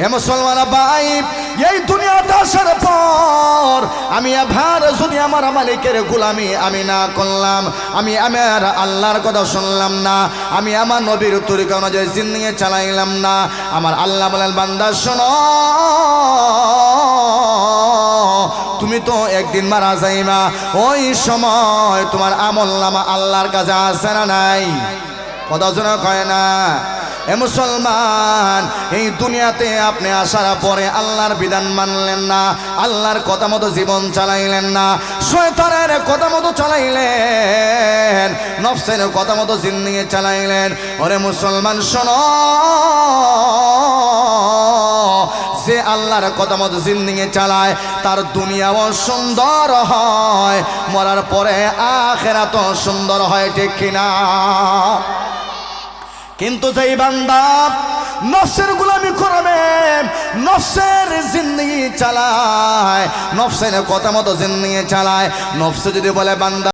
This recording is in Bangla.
এ মুসলমান ভাই, এই দুনিয়াতে আসার পর আমি আবার যদি আমার মালিকের গোলামি আমি না করলাম, আমি আমার আল্লাহর কথা শুনলাম না, আমি আমার নবীর তরিকা অনুযায়ী জিন্দেগি চালাইলাম না, আমার আল্লাহ বলেন বান্দা শোনো, তুমি তো একদিন মারা যাইবা, ওই সময় তোমার আমলনামা আল্লাহর কাছে আছে না নাই? কথা শোনা কয় না? এ মুসলমান, এই দুনিয়াতে আপনি আসার পরে আল্লাহর বিধান মানলেন না, আল্লাহর কথা মতো জীবন চালাইলেন না, শয়তানের কথা মতো চালাইলেন, নফসের কথা মতো জিন্দেগি চালাইলেন। ওরে মুসলমান শোনো, যে আল্লাহর কথা মতো জিন্দেগি চালায় তার দুনিয়াও সুন্দর হয়, মরার পরে আখিরাতও সুন্দর হয়, ঠিক কিনা? কিন্তু যেই বান্দা নফসের গোলামি করবে, নফসের জিন্দেগি চালায়, নফসের কথা মতো জিন্দেগি চালায়, নফস যদি বলে বান্দা